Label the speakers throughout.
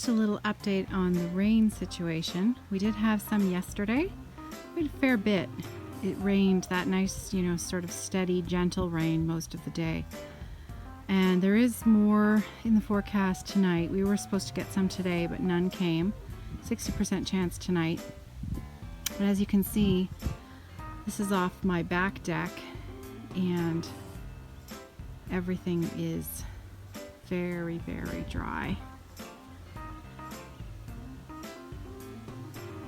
Speaker 1: Just a little update on the rain situation. We did have some yesterday. We had a fair bit. It rained, that nice, sort of steady, gentle rain most of the day. And there is more in the forecast tonight. We were supposed to get some today, but none came. 60% chance tonight. But as you can see, this is off my back deck, and everything is very, very dry.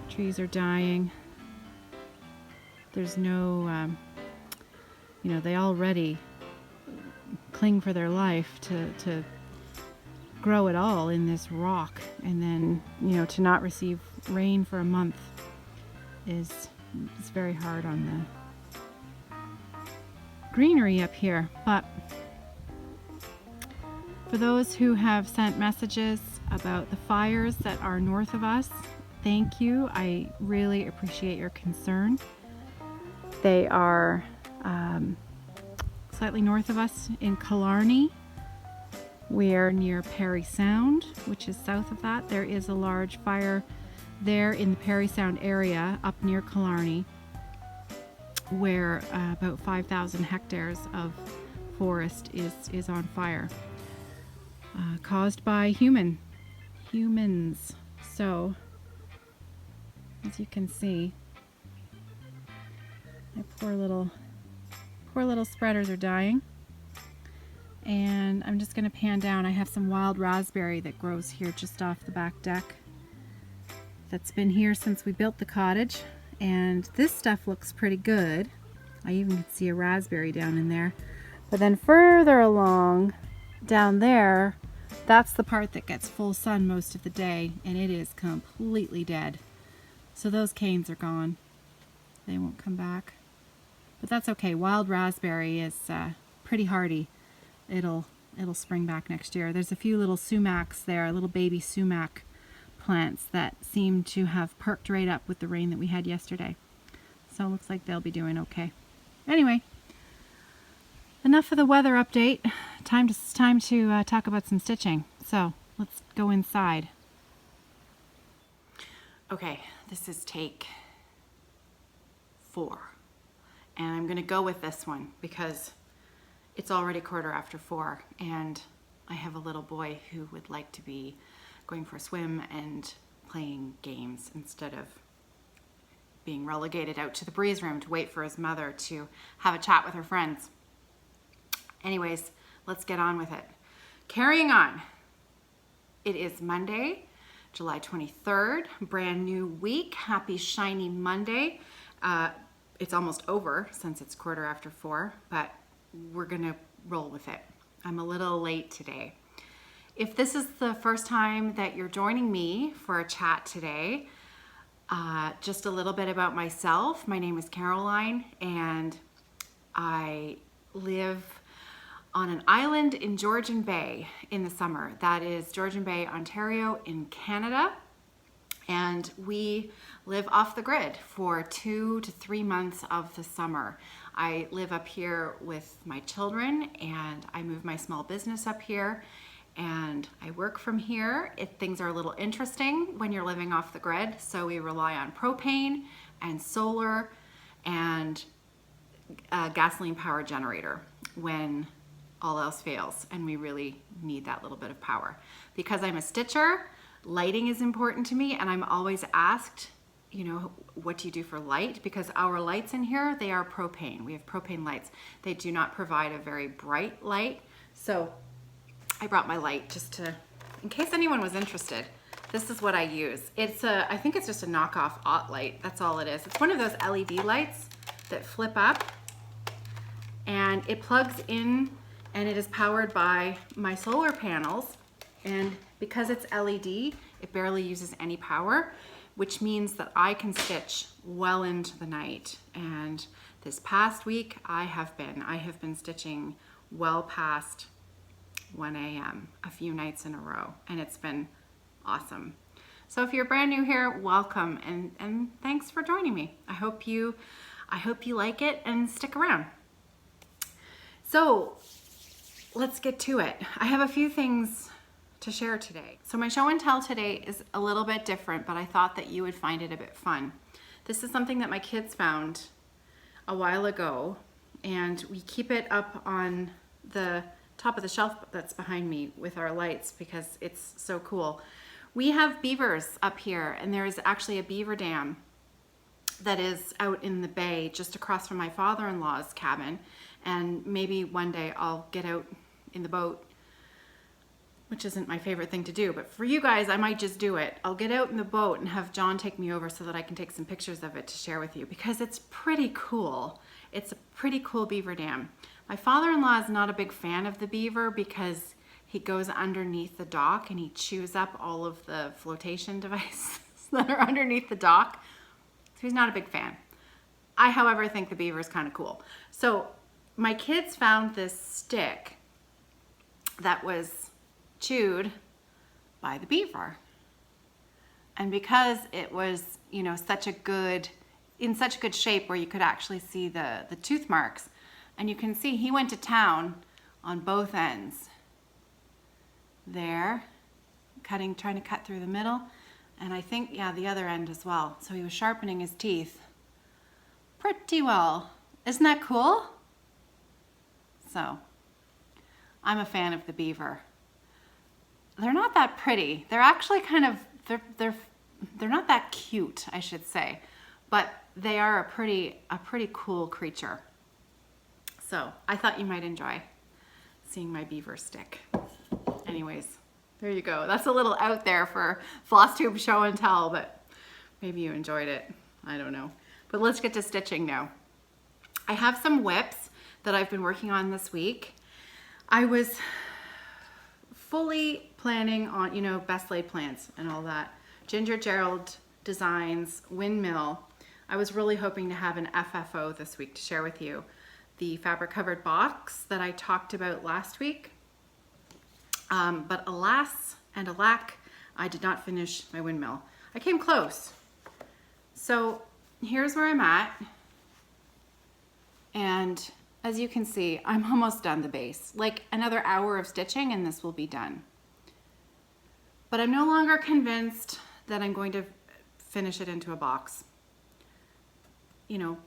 Speaker 1: Trees are dying. There's no, they already cling for their life to grow at all in this rock, and then to not receive rain for a month is very hard on the greenery up here. But for those who have sent messages about the fires that are north of us, thank you. I really appreciate your concern. They are slightly north of us in Killarney. We are near Parry Sound, which is south of that. There is a large fire there in the Parry Sound area up near Killarney, where about 5,000 hectares of forest is on fire, caused by humans. So, as you can see, my poor little spreaders are dying. And I'm just going to pan down. I have some wild raspberry that grows here just off the back deck that's been here since we built the cottage, and this stuff looks pretty good. I even can see a raspberry down in there. But then further along down there, that's the part that gets full sun most of the day, and it is completely dead. So those canes are gone. They won't come back. But that's okay. Wild raspberry is pretty hardy. It'll spring back next year. There's a few little sumacs there, little baby sumac plants that seem to have perked right up with the rain that we had yesterday. So it looks like they'll be doing okay. Anyway, enough of the weather update. Time to talk about some stitching. So let's go inside. Okay, this is take 4. And I'm gonna go with this one because it's already 4:15, and I have a little boy who would like to be going for a swim and playing games instead of being relegated out to the breeze room to wait for his mother to have a chat with her friends. Anyways, let's get on with it. Carrying on. It is Monday, July 23rd, brand new week. Happy shiny Monday. It's almost over since it's 4:15, but we're gonna roll with it. I'm a little late today. If this is the first time that you're joining me for a chat today, just a little bit about myself. My name is Caroline, and I live on an island in Georgian Bay in the summer. That is Georgian Bay, Ontario in Canada. And we live off the grid for 2 to 3 months of the summer. I live up here with my children, and I move my small business up here, and I work from here. Things are a little interesting when you're living off the grid, so we rely on propane and solar and a gasoline power generator when all else fails, and we really need that little bit of power. Because I'm a stitcher, lighting is important to me, and I'm always asked, what do you do for light? Because our lights in here, they are propane. We have propane lights. They do not provide a very bright light. So I brought my light just in case anyone was interested. This is what I use. I think it's just a knockoff Ott light. That's all it is. It's one of those LED lights that flip up, and it plugs in, and it is powered by my solar panels. And because it's LED, it barely uses any power, which means that I can stitch well into the night. And this past week, I have been stitching well past 1 a.m. a few nights in a row, and it's been awesome. So if you're brand new here, welcome, and thanks for joining me. I hope you like it and stick around. So let's get to it. I have a few things to share today. So my show and tell today is a little bit different, but I thought that you would find it a bit fun. This is something that my kids found a while ago, and we keep it up on the top of the shelf that's behind me with our lights because it's so cool. We have beavers up here, and there is actually a beaver dam that is out in the bay just across from my father-in-law's cabin, and maybe one day I'll get out in the boat, which isn't my favorite thing to do, but for you guys, I might just do it. I'll get out in the boat and have John take me over so that I can take some pictures of it to share with you because it's pretty cool. It's a pretty cool beaver dam. My father-in-law is not a big fan of the beaver because he goes underneath the dock and he chews up all of the flotation devices that are underneath the dock. So he's not a big fan. I, however, think the beaver is kind of cool. So my kids found this stick that was chewed by the beaver, and because it was, you know, in such a good shape where you could actually see the tooth marks, and you can see he went to town on both ends there, trying to cut through the middle, and I think, yeah, the other end as well. So he was sharpening his teeth pretty well. Isn't that cool? So I'm a fan of the beaver. They're not that pretty. They're actually kind of, they're not that cute, I should say, but they are a pretty cool creature. So I thought you might enjoy seeing my beaver stick. Anyways, there you go. That's a little out there for Flosstube show and tell, but maybe you enjoyed it. I don't know. But let's get to stitching now. I have some whips that I've been working on this week. I was fully planning on, you know, best laid plans and all that. Ginger Gerald Designs Windmill. I was really hoping to have an FFO this week to share with you. The fabric covered box that I talked about last week. But alas and alack, I did not finish my windmill. I came close. So here's where I'm at. And as you can see, I'm almost done the base. Like another hour of stitching and this will be done. But I'm no longer convinced that I'm going to finish it into a box. You know,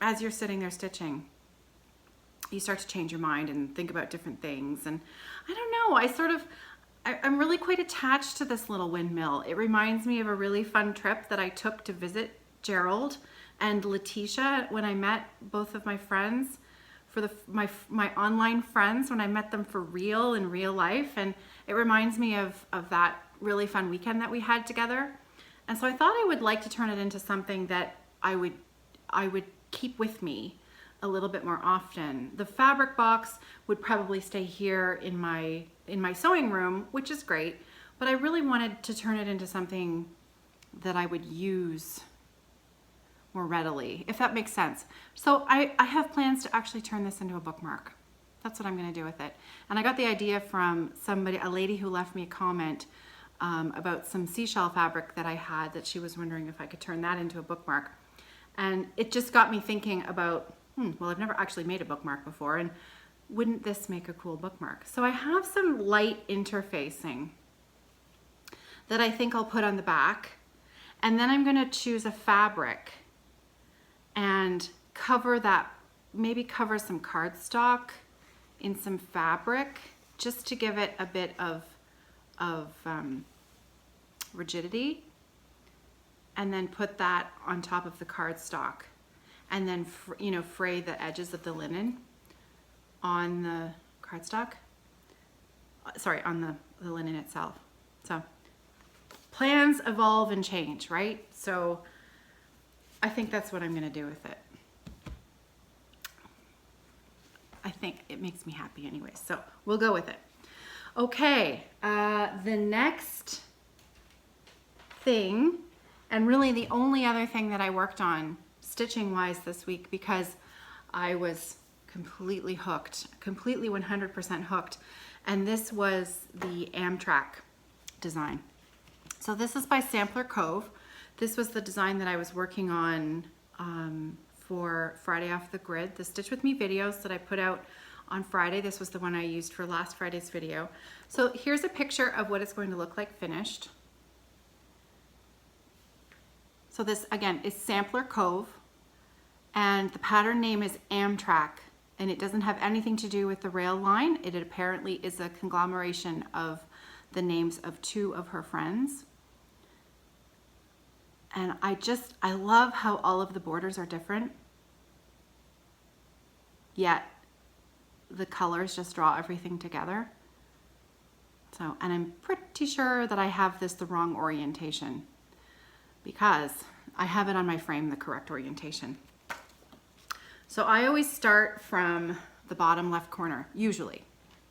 Speaker 1: as you're sitting there stitching, you start to change your mind and think about different things. And I don't know, I'm really quite attached to this little windmill. It reminds me of a really fun trip that I took to visit Gerald and Letitia when I met both of my friends, for my online friends, when I met them for real in real life. And it reminds me of that really fun weekend that we had together. And so I thought I would like to turn it into something that I would keep with me a little bit more often. The fabric box would probably stay here in my sewing room, which is great, but I really wanted to turn it into something that I would use more readily, if that makes sense. So I have plans to actually turn this into a bookmark. That's what I'm going to do with it. And I got the idea from somebody, a lady who left me a comment about some seashell fabric that I had, that she was wondering if I could turn that into a bookmark. And it just got me thinking about, well, I've never actually made a bookmark before, and wouldn't this make a cool bookmark? So I have some light interfacing that I think I'll put on the back, and then I'm going to choose a fabric and cover that, maybe cover some cardstock in some fabric just to give it a bit of rigidity, and then put that on top of the cardstock, and then fray the edges of the linen on the cardstock, sorry, on the linen itself. So plans evolve and change, right? So I think that's what I'm going to do with it. I think it makes me happy anyway, so we'll go with it. Okay, the next thing, and really the only other thing that I worked on stitching wise this week, because I was completely hooked, completely 100% hooked, and this was the Amtrak design. So this is by Sampler Cove. This was the design that I was working on for Friday Off the Grid, the Stitch With Me videos that I put out on Friday. This was the one I used for last Friday's video. So here's a picture of what it's going to look like finished. So this again is Sampler Cove, and the pattern name is Amtrak, and it doesn't have anything to do with the rail line. It apparently is a conglomeration of the names of two of her friends. And I love how all of the borders are different, yet the colors just draw everything together. So, and I'm pretty sure that I have this the wrong orientation because I have it on my frame the correct orientation. So I always start from the bottom left corner, usually.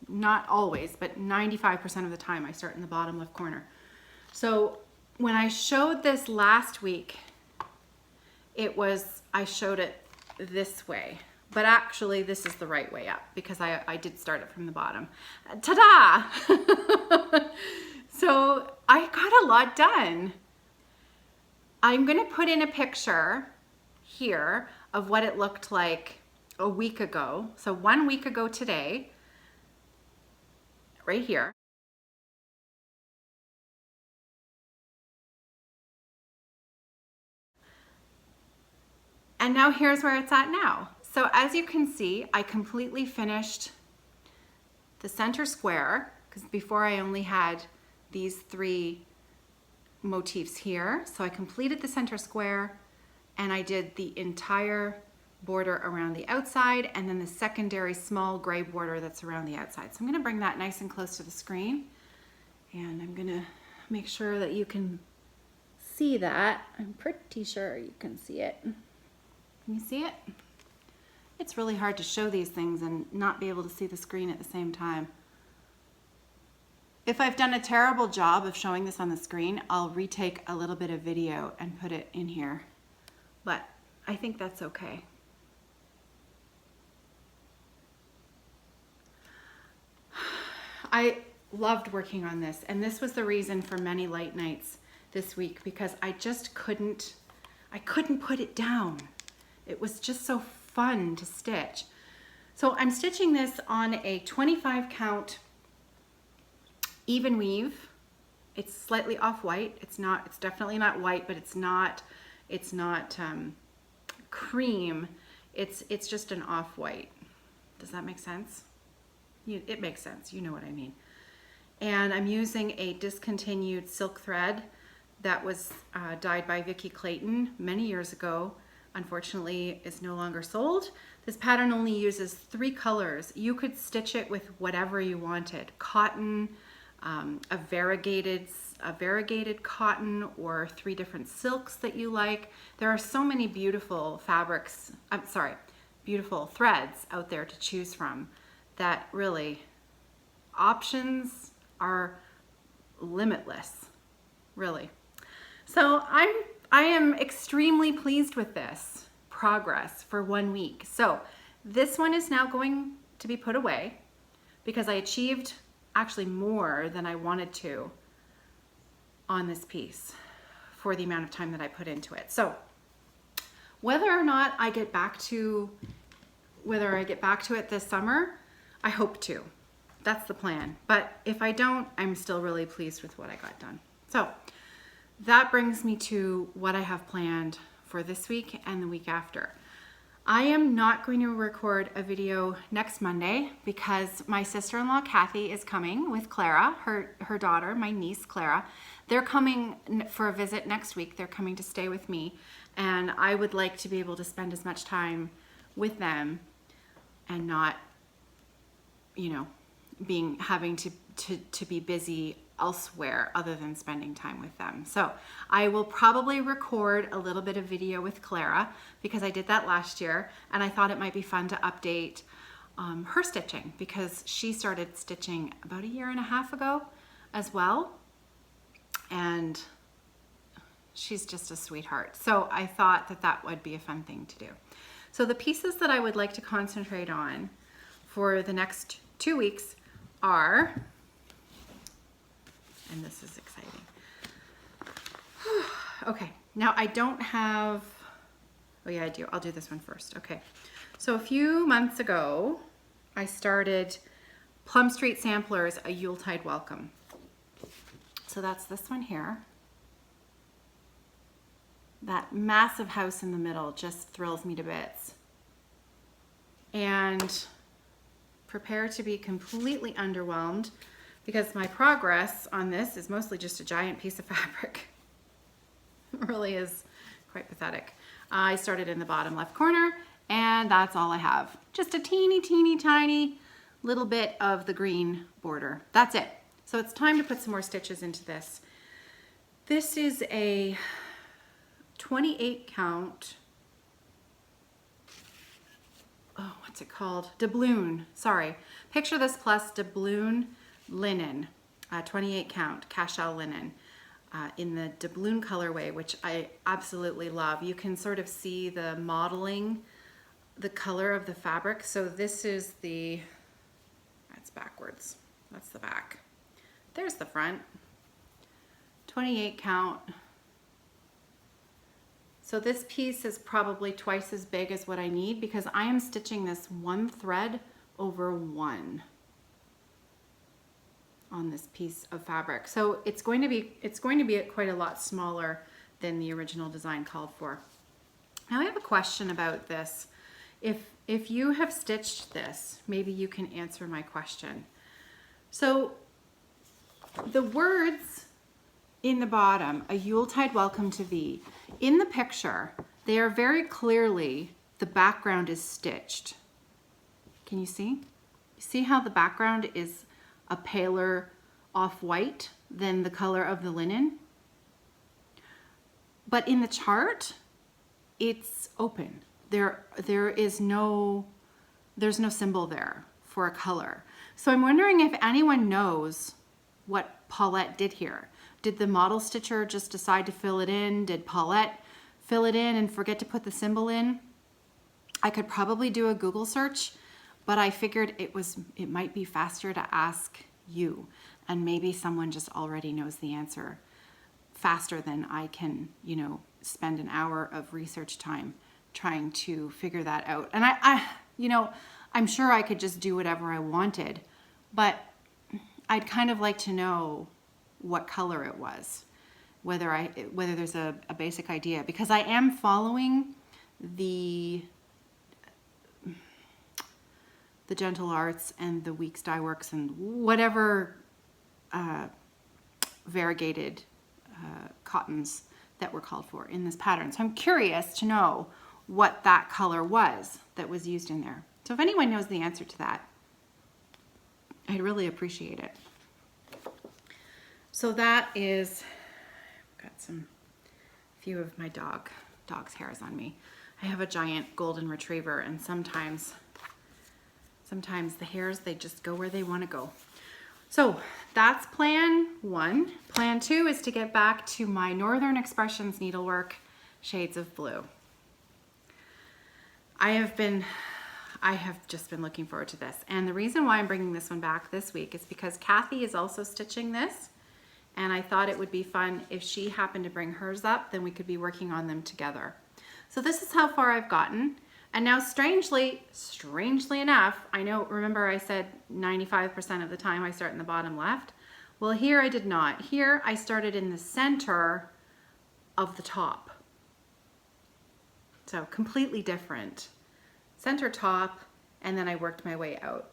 Speaker 1: Not always, but 95% of the time I start in the bottom left corner. So when I showed this last week, I showed it this way, but actually this is the right way up because I did start it from the bottom. Ta-da! So I got a lot done. I'm gonna put in a picture here of what it looked like a week ago. So 1 week ago today, right here. And now here's where it's at now. So as you can see, I completely finished the center square because before I only had these 3 motifs here. So I completed the center square and I did the entire border around the outside and then the secondary small gray border that's around the outside. So I'm gonna bring that nice and close to the screen and I'm gonna make sure that you can see that. I'm pretty sure you can see it. Can you see it? It's really hard to show these things and not be able to see the screen at the same time. If I've done a terrible job of showing this on the screen, I'll retake a little bit of video and put it in here. But I think that's okay. I loved working on this, and this was the reason for many light nights this week because I just couldn't put it down. It was just so fun to stitch. So I'm stitching this on a 25 count even weave. It's slightly off white. It's definitely not white, but it's not cream. It's just an off white. Does that make sense? It makes sense. You know what I mean. And I'm using a discontinued silk thread that was dyed by Vicki Clayton many years ago. Unfortunately, is no longer sold. This pattern only uses 3 colors. You could stitch it with whatever you wanted. Cotton, a variegated cotton, or 3 different silks that you like. There are so many beautiful fabrics, beautiful threads out there to choose from that really options are limitless, really. So I am extremely pleased with this progress for 1 week. So this one is now going to be put away because I achieved actually more than I wanted to on this piece for the amount of time that I put into it. So whether or not I get back to it this summer, I hope to. That's the plan. But if I don't, I'm still really pleased with what I got done. So that brings me to what I have planned for this week and the week after. I am not going to record a video next Monday because my sister-in-law Kathy is coming with Clara, her daughter, my niece Clara. They're coming for a visit next week. They're coming to stay with me, and I would like to be able to spend as much time with them and not, you know, having to be busy elsewhere other than spending time with them. So I will probably record a little bit of video with Clara because I did that last year and I thought it might be fun to update her stitching because she started stitching about 1.5 years ago as well, and she's just a sweetheart. So I thought that that would be a fun thing to do. So the pieces that I would like to concentrate on for the next 2 weeks are, and this is exciting. Okay, now I don't have, oh yeah, I do. I'll do this one first. Okay, so a few months ago, I started Plum Street Samplers, A Yuletide Welcome. So that's this one here. That massive house in the middle just thrills me to bits. And prepare to be completely underwhelmed because my progress on this is mostly just a giant piece of fabric. It really is quite pathetic. I started in the bottom left corner and that's all I have. Just a teeny tiny little bit of the green border. That's it. So it's time to put some more stitches into this. This is a 28 count, oh, what's it called? Doubloon, sorry. Picture this plus doubloon linen, 28 count cashel linen in the doubloon colorway, which I absolutely love. You can sort of see the modeling, the color of the fabric. So this is the, that's backwards. That's the back. There's the front. 28 count. So this piece is probably twice as big as what I need because I am stitching this one thread over one on this piece of fabric. So it's going to be quite a lot smaller than the original design called for. Now I have a question about this. If you have stitched this, maybe you can answer my question. So the words in the bottom, A Yuletide Welcome to Thee, in the picture, they are very clearly, the background is stitched. Can you see? See how the background is a paler off-white than the color of the linen? But in the chart, it's open. There's no symbol there for a color. So I'm wondering if anyone knows what Paulette did here. Did the model stitcher just decide to fill it in? Did Paulette fill it in and forget to put the symbol in? I could probably do a Google search, but I figured it might be faster to ask you, and maybe someone just already knows the answer faster than I can, spend an hour of research time trying to figure that out. And I'm sure I could just do whatever I wanted, but I'd kind of like to know what color it was, whether there's a basic idea, because I am following the Gentle Arts and the Weeks Dye Works and whatever variegated cottons that were called for in this pattern. So I'm curious to know what that color was that was used in there. So if anyone knows the answer to that, I'd really appreciate it. So that is, got a few of my dog's hairs on me. I have a giant golden retriever, and sometimes the hairs, they just go where they want to go. So that's plan one. Plan two is to get back to my Northern Expressions needlework, shades of blue. I have just been looking forward to this. And the reason why I'm bringing this one back this week is because Kathy is also stitching this. And I thought it would be fun if she happened to bring hers up, then we could be working on them together. So this is how far I've gotten. And now strangely enough, remember I said 95% of the time I start in the bottom left? Well, here I did not. Here I started in the center of the top. So completely different. Center top, and then I worked my way out.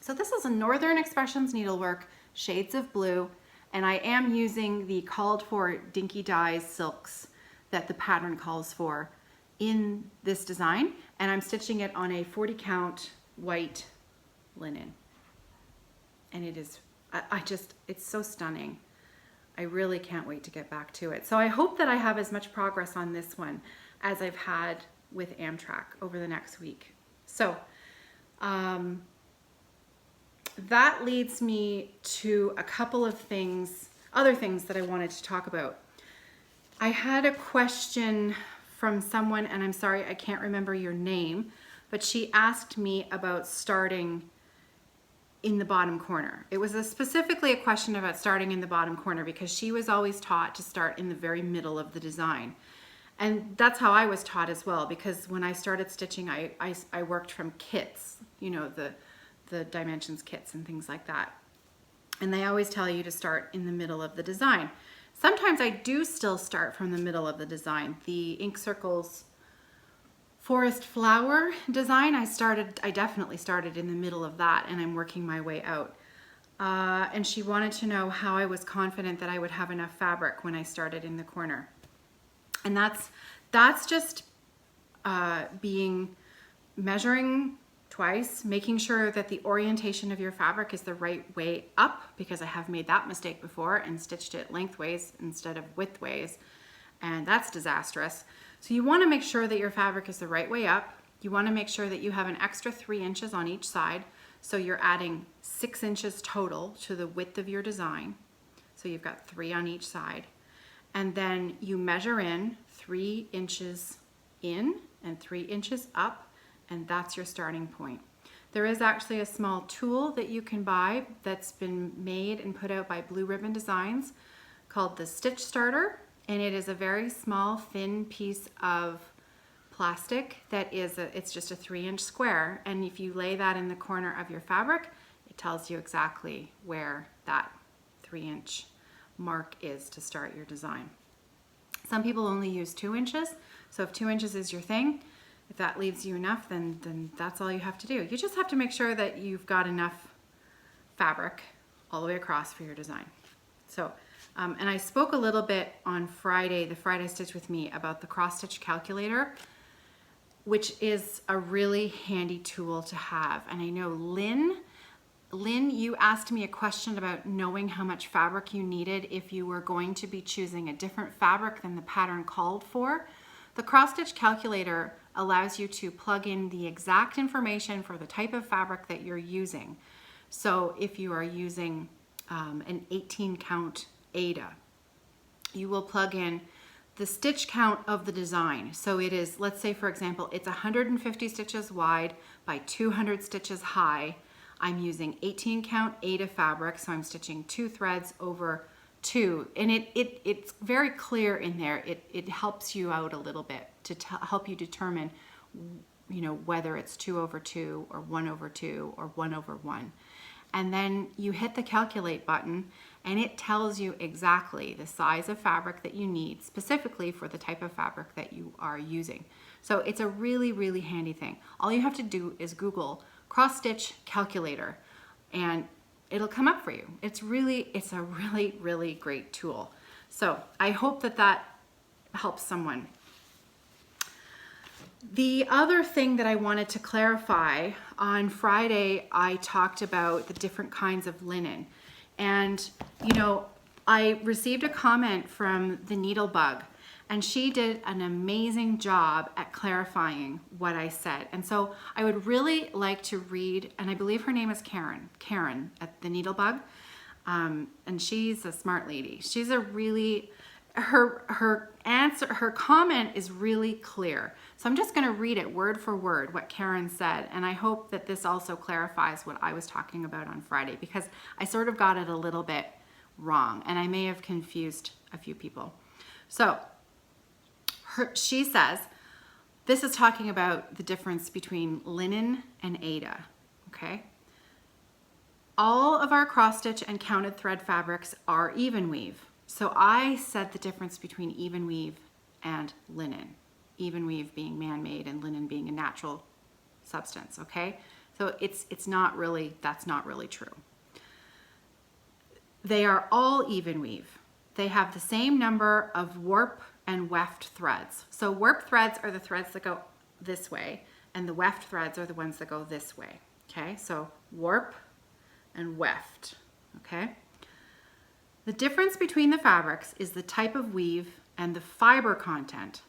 Speaker 1: So this is a Northern Expressions needlework, shades of blue, and I am using the called for Dinky Dyes silks that the pattern calls for in this design, and I'm stitching it on a 40 count white linen. And it is, it's so stunning. I really can't wait to get back to it. So I hope that I have as much progress on this one as I've had with Amtrak over the next week. So that leads me to a couple of other things that I wanted to talk about. I had a question from someone, and I'm sorry, I can't remember your name, but she asked me about starting in the bottom corner. It was specifically a question about starting in the bottom corner because she was always taught to start in the very middle of the design. And that's how I was taught as well, because when I started stitching, I worked from kits, the dimensions kits and things like that. And they always tell you to start in the middle of the design. Sometimes I do still start from the middle of the design. The Ink Circles Forest Flower design, I definitely started in the middle of that, and I'm working my way out. And she wanted to know how I was confident that I would have enough fabric when I started in the corner. And that's just measuring twice, making sure that the orientation of your fabric is the right way up, because I have made that mistake before and stitched it lengthways instead of widthways, and that's disastrous. So you want to make sure that your fabric is the right way up. You want to make sure that you have an extra 3 inches on each side, so you're adding 6 inches total to the width of your design. So you've got 3 on each side. And then you measure in 3 inches in and 3 inches up, and that's your starting point. There is actually a small tool that you can buy that's been made and put out by Blue Ribbon Designs called the Stitch Starter, and it is a very small thin piece of plastic that is it's just a 3-inch square, and if you lay that in the corner of your fabric, it tells you exactly where that 3-inch mark is to start your design. Some people only use 2 inches, so if 2 inches is your thing, if that leaves you enough, then that's all you have to do. You just have to make sure that you've got enough fabric all the way across for your design. So, and I spoke a little bit on Friday, the Friday Stitch with Me, about the cross stitch calculator, which is a really handy tool to have. And I know Lynn, you asked me a question about knowing how much fabric you needed if you were going to be choosing a different fabric than the pattern called for. The cross stitch calculator allows you to plug in the exact information for the type of fabric that you're using. So if you are using an 18 count Aidah, you will plug in the stitch count of the design. So it is, let's say for example, it's 150 stitches wide by 200 stitches high. I'm using 18 count Aidah fabric, so I'm stitching 2 threads over 2, and it's very clear in there. It helps you out a little bit to help you determine, you know, whether it's 2 over 2 or 1 over 2 or 1 over 1. And then you hit the calculate button, and it tells you exactly the size of fabric that you need specifically for the type of fabric that you are using. So it's a really, really handy thing. All you have to do is Google cross stitch calculator, and it'll come up for you. It's a really, really great tool. So I hope that helps someone. The other thing that I wanted to clarify, on Friday I talked about the different kinds of linen, and you know, I received a comment from the Needlebug, and she did an amazing job at clarifying what I said. And so I would really like to read, and I believe her name is Karen at the Needlebug, and she's a smart lady. She's a really, her comment is really clear. So I'm just gonna read it word for word what Karen said, and I hope that this also clarifies what I was talking about on Friday, because I sort of got it a little bit wrong, and I may have confused a few people. So, she says, this is talking about the difference between linen and Aidah, okay? All of our cross stitch and counted thread fabrics are even weave. So I said the difference between even weave and linen. Even weave being man-made and linen being a natural substance, okay? So it's not really, that's not really true. They are all even weave. They have the same number of warp and weft threads. So warp threads are the threads that go this way, and the weft threads are the ones that go this way, okay? So warp and weft, okay? The difference between the fabrics is the type of weave and the fiber content.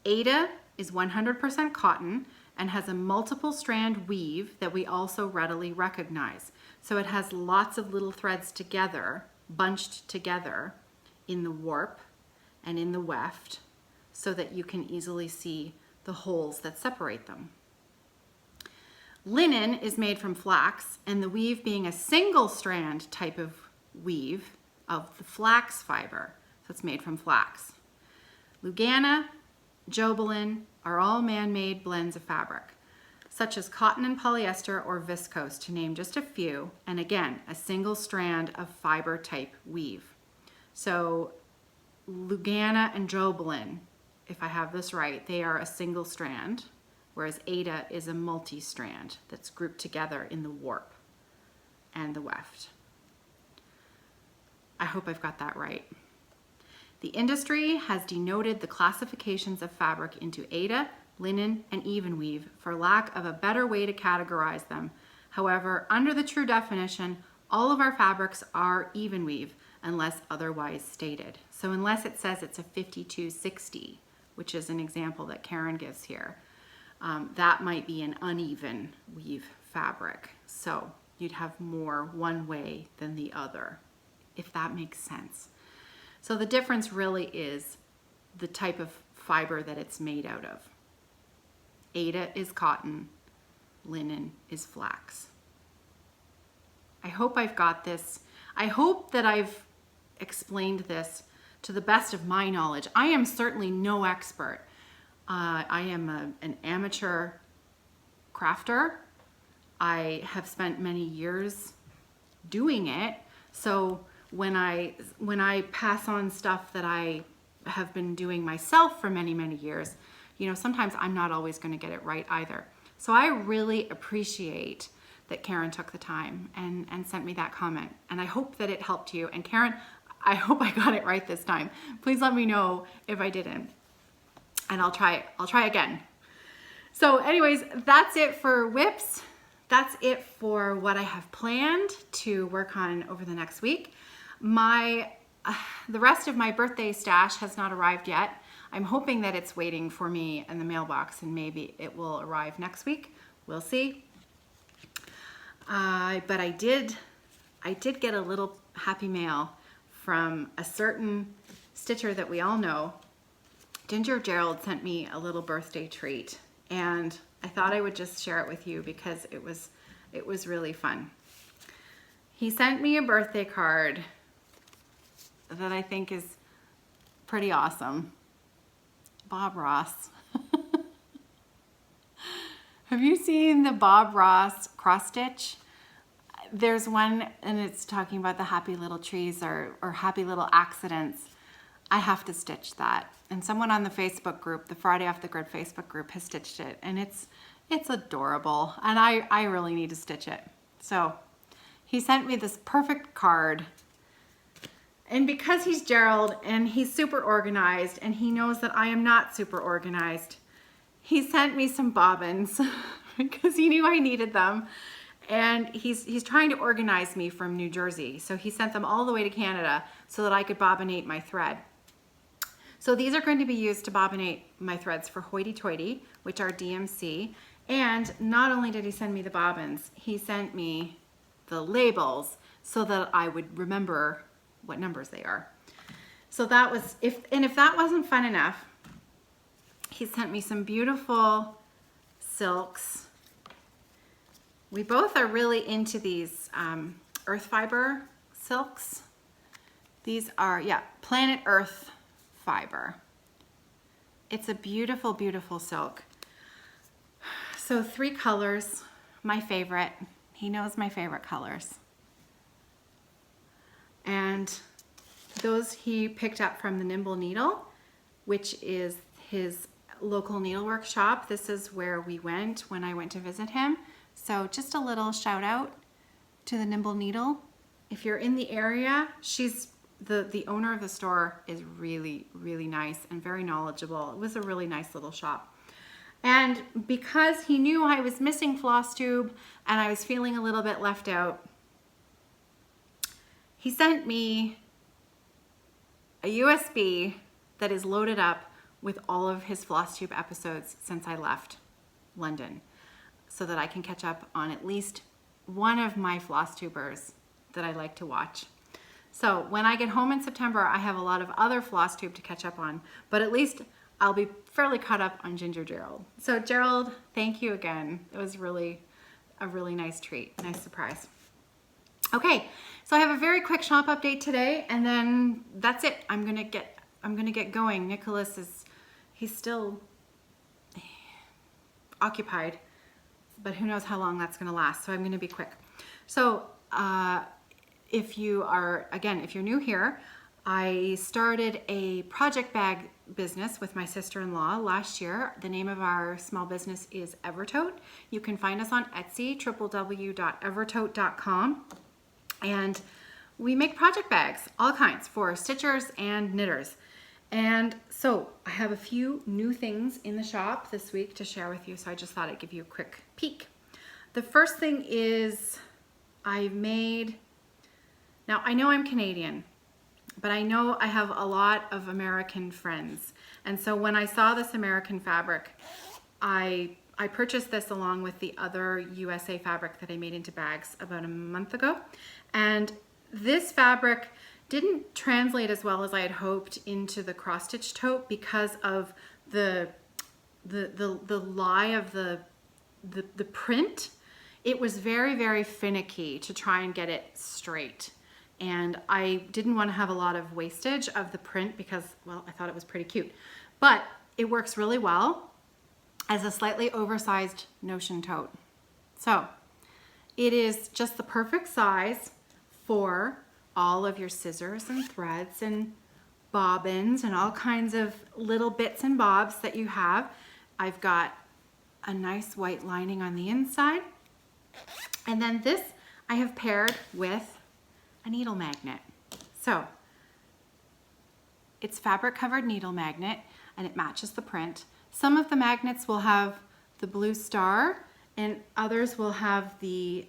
Speaker 1: Aidah is 100% cotton and has a multiple strand weave that we also readily recognize. So it has lots of little threads together, bunched together in the warp and in the weft, so that you can easily see the holes that separate them. Linen is made from flax, and the weave being a single strand type of weave of the flax fiber, so it's made from flax. Lugana, Jobelin are all man-made blends of fabric. such as cotton and polyester or viscose, to name just a few, and again, a single strand of fiber type weave. So Lugana and Jobelin, if I have this right, they are a single strand, whereas Aidah is a multi-strand that's grouped together in the warp and the weft. I hope I've got that right. The industry has denoted the classifications of fabric into Aidah, linen, and even weave for lack of a better way to categorize them. However, under the true definition, all of our fabrics are even weave unless otherwise stated. So unless it says it's a 52-60, which is an example that Karen gives here, that might be an uneven weave fabric. So you'd have more one way than the other, if that makes sense. So the difference really is the type of fiber that it's made out of. Aidah is cotton, linen is flax. I hope I've got this. I hope that I've explained this to the best of my knowledge. I am certainly no expert. I am an amateur crafter. I have spent many years doing it. So when I pass on stuff that I have been doing myself for many, many years, you know, sometimes I'm not always going to get it right either. So I really appreciate that Karen took the time and sent me that comment. And I hope that it helped you. And Karen, I hope I got it right this time. Please let me know if I didn't. And I'll try again. So anyways, that's it for whips. That's it for what I have planned to work on over the next week. The rest of my birthday stash has not arrived yet. I'm hoping that it's waiting for me in the mailbox and maybe it will arrive next week. We'll see. But I did get a little happy mail from a certain stitcher that we all know. Ginger Gerald sent me a little birthday treat, and I thought I would just share it with you because it was really fun. He sent me a birthday card that I think is pretty awesome. Bob Ross. Have you seen the Bob Ross cross stitch? There's one, and it's talking about the happy little trees or happy little accidents. I have to stitch that. And someone on the Facebook group, the Friday Off the Grid Facebook group, has stitched it, and it's adorable. And I really need to stitch it. So he sent me this perfect card. And because he's Gerald and he's super organized and he knows that I am not super organized, he sent me some bobbins because he knew I needed them. And he's trying to organize me from New Jersey. So he sent them all the way to Canada so that I could bobbinate my thread. So these are going to be used to bobbinate my threads for Hoity Toity, which are DMC. And not only did he send me the bobbins, he sent me the labels so that I would remember what numbers they are. So that was, if that wasn't fun enough, he sent me some beautiful silks. We both are really into these earth fiber silks. These are, yeah, Planet Earth fiber. It's a beautiful, beautiful silk. So 3 colors, my favorite. He knows my favorite colors. And those he picked up from the Nimble Needle, which is his local needlework shop. This is where we went when I went to visit him. So just a little shout out to the Nimble Needle. If you're in the area, she's the owner of the store is really, really nice and very knowledgeable. It was a really nice little shop. And because he knew I was missing Flosstube and I was feeling a little bit left out, he sent me a USB that is loaded up with all of his Flosstube episodes since I left London, so that I can catch up on at least one of my Flosstubers that I like to watch. So when I get home in September, I have a lot of other Flosstube to catch up on, but at least I'll be fairly caught up on Ginger Gerald. So Gerald, thank you again. It was really a really nice treat, nice surprise. Okay, so I have a very quick shop update today, and then that's it. I'm gonna get going. Nicholas he's still occupied but who knows how long that's gonna last, so I'm gonna be quick. So if you're new here, I started a project bag business with my sister-in-law last year. The name of our small business is Evertote. You can find us on Etsy, www.evertote.com. And we make project bags, all kinds, for stitchers and knitters. And so I have a few new things in the shop this week to share with you, so I just thought I'd give you a quick peek. The first thing is now I know I'm Canadian, but I know I have a lot of American friends. And so when I saw this American fabric, I purchased this along with the other USA fabric that I made into bags about a month ago. And this fabric didn't translate as well as I had hoped into the cross stitch tote because of the lie of the print. It was very, very finicky to try and get it straight. And I didn't want to have a lot of wastage of the print because, well, I thought it was pretty cute. But it works really well as a slightly oversized notion tote. So it is just the perfect size for all of your scissors and threads and bobbins and all kinds of little bits and bobs that you have. I've got a nice white lining on the inside. And then this I have paired with a needle magnet. So it's fabric covered needle magnet and it matches the print. Some of the magnets will have the blue star and others will have the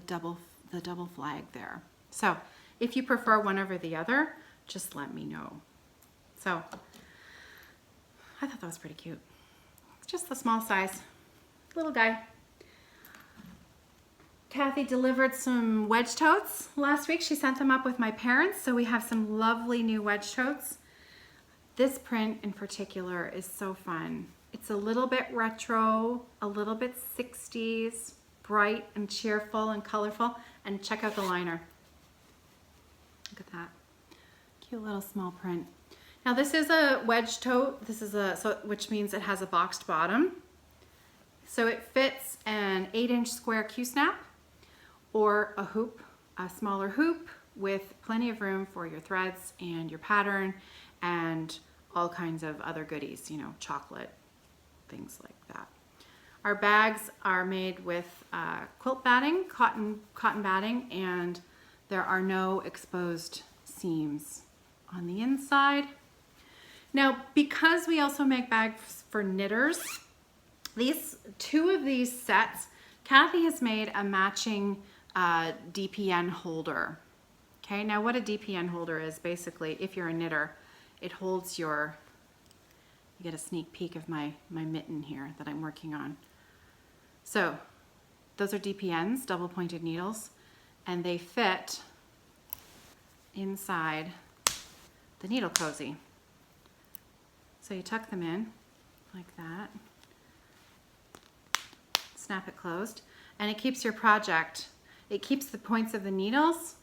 Speaker 1: double flag there. So if you prefer one over the other, just let me know. So I thought that was pretty cute. Just the small size, little guy. Kathy delivered some wedge totes last week. She sent them up with my parents, so we have some lovely new wedge totes. This print in particular is so fun. It's a little bit retro, a little bit 60s, bright and cheerful and colorful. And check out the liner. Look at that. Cute little small print. Now this is a wedge tote. This is which means it has a boxed bottom. So it fits an 8-inch square Q-snap or a hoop, a smaller hoop with plenty of room for your threads and your pattern and all kinds of other goodies, you know, chocolate, things like that. Our bags are made with quilt batting, cotton batting, and there are no exposed seams on the inside. Now, because we also make bags for knitters, two of these sets, Kathy has made a matching Dpn holder. Okay, now what a Dpn holder is, basically, if you're a knitter, it holds you get a sneak peek of my mitten here that I'm working on. So those are DPNs, double pointed needles, and they fit inside the needle cozy. So you tuck them in like that, snap it closed, and it keeps your project, it keeps the points of the needles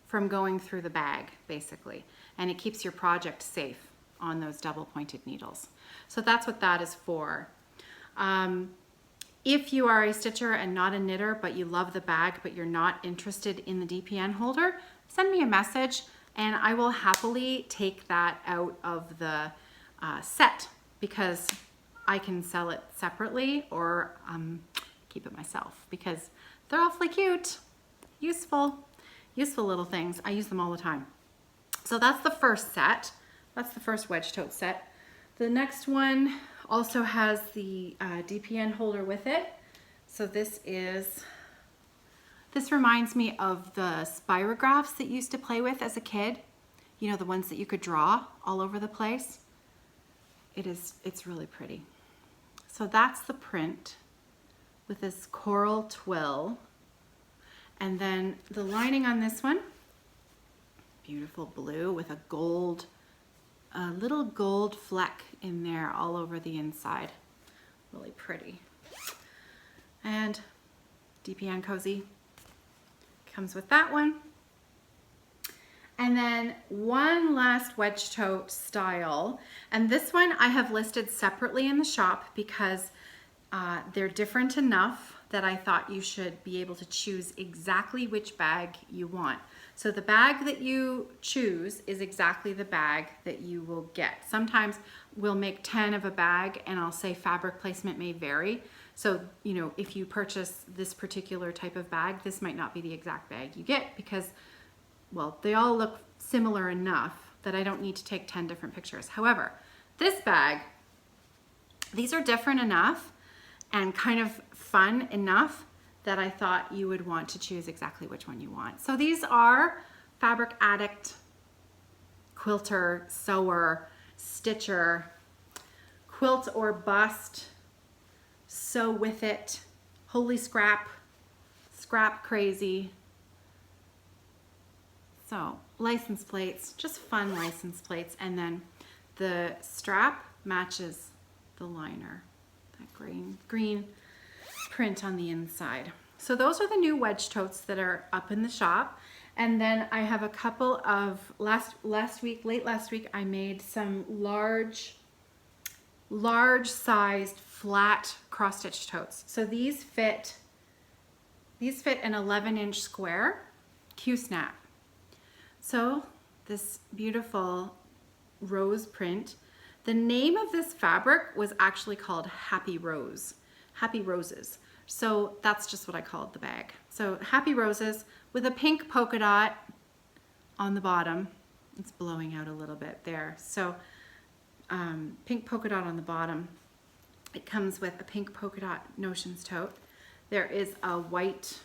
Speaker 1: from going through the bag, basically, and it keeps your project safe on those double pointed needles. So that's what that is for. If you are a stitcher and not a knitter, but you love the bag, but you're not interested in the Dpn holder, send me a message and I will happily take that out of the set because I can sell it separately or keep it myself because they're awfully cute, useful little things. I use them all the time. So that's the first set. That's the first wedge tote set. The next one also has the Dpn holder with it. So this reminds me of the spirographs that you used to play with as a kid. You know, the ones that you could draw all over the place. It's really pretty. So that's the print with this coral twill. And then the lining on this one, beautiful blue with a little gold fleck in there all over the inside. Really pretty. And Dpn Cozy comes with that one. And then one last wedge tote style. And this one I have listed separately in the shop because They're different enough that I thought you should be able to choose exactly which bag you want. So the bag that you choose is exactly the bag that you will get. Sometimes we'll make 10 of a bag and I'll say fabric placement may vary. So, you know, if you purchase this particular type of bag, this might not be the exact bag you get because, well, they all look similar enough that I don't need to take 10 different pictures. However, this bag, these are different enough and kind of fun enough that I thought you would want to choose exactly which one you want. So these are Fabric Addict, Quilter, Sewer, Stitcher, Quilt or Bust, Sew With It, Holy Scrap, Scrap Crazy. So license plates, just fun license plates. And then the strap matches the liner, that green print on the inside. So those are the new Wedge Totes that are up in the shop. And then I have a couple of, late last week, I made some large sized flat cross stitch totes. So these fit an 11-inch square Q-snap. So this beautiful rose print. The name of this fabric was actually called Happy Roses. So that's just what I called the bag. So Happy Roses with a pink polka dot on the bottom. It's blowing out a little bit there. So pink polka dot on the bottom. It comes with a pink polka dot notions tote. There is a white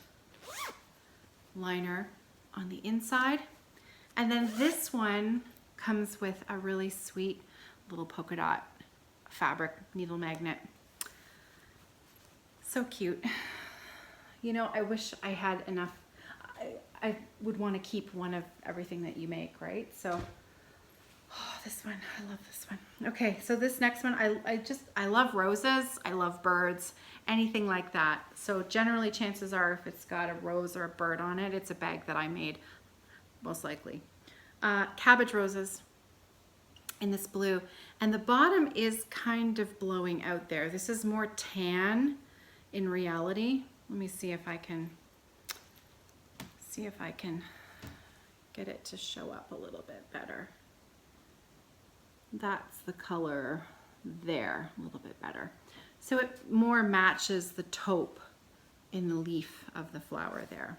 Speaker 1: liner on the inside. And then this one comes with a really sweet little polka dot fabric needle magnet. So cute. You know, I wish I had enough. I would want to keep one of everything that you make, right? So, oh, this one, I love this one. Okay, so this next one, I love roses, I love birds, anything like that. So generally chances are if it's got a rose or a bird on it, it's a bag that I made, most likely. Cabbage Roses in this blue. And the bottom is kind of blowing out there. This is more tan in reality. Let me see if I can get it to show up a little bit better. That's the color there, a little bit better. So it more matches the taupe in the leaf of the flower there.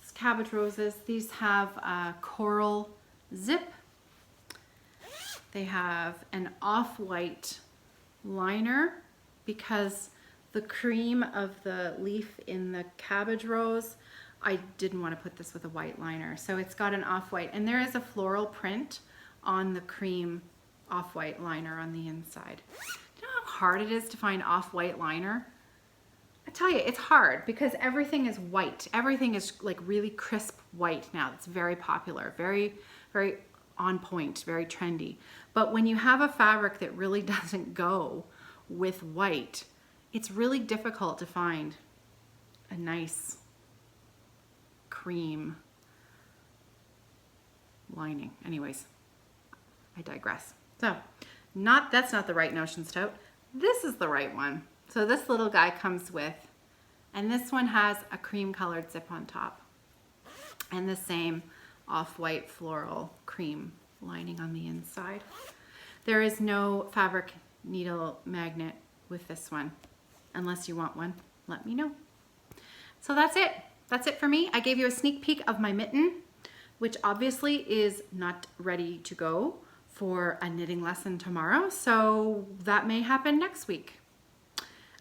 Speaker 1: It's Cabbage Roses. These have a coral zip. They have an off-white liner because the cream of the leaf in the cabbage rose, I didn't want to put this with a white liner. So it's got an off-white, and there is a floral print on the cream off-white liner on the inside. Do you know how hard it is to find off-white liner? I tell you, it's hard because everything is white. Everything is like really crisp white now. It's very popular, very, very on point, very trendy. But when you have a fabric that really doesn't go with white, it's really difficult to find a nice cream lining. Anyways, I digress. So that's not the right notions tote. This is the right one. So this little guy comes with, and this one has a cream colored zip on top and the same off-white floral cream lining on the inside. There is no fabric needle magnet with this one. Unless you want one, let me know. So that's it. That's it for me. I gave you a sneak peek of my mitten, which obviously is not ready to go for a knitting lesson tomorrow. So that may happen next week.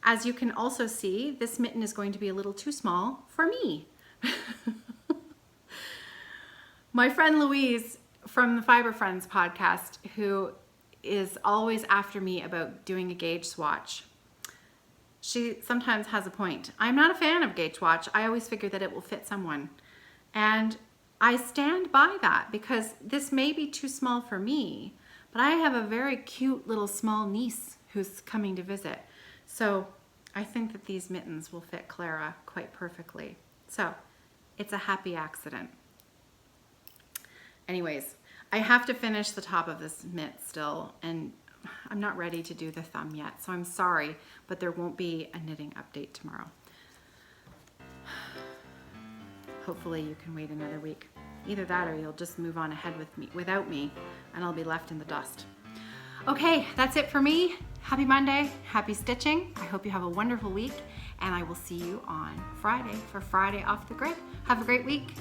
Speaker 1: As you can also see, this mitten is going to be a little too small for me. My friend Louise from the Fiber Friends podcast, who is always after me about doing a gauge swatch, she sometimes has a point. I'm not a fan of gauge swatch. I always figure that it will fit someone. And I stand by that because this may be too small for me, but I have a very cute little small niece who's coming to visit. So I think that these mittens will fit Clara quite perfectly. So it's a happy accident. Anyways, I have to finish the top of this mitt still, and I'm not ready to do the thumb yet, so I'm sorry, but there won't be a knitting update tomorrow. Hopefully you can wait another week. Either that or you'll just move on ahead without me, and I'll be left in the dust. Okay, that's it for me. Happy Monday, happy stitching. I hope you have a wonderful week, and I will see you on Friday for Friday Off the Grid. Have a great week.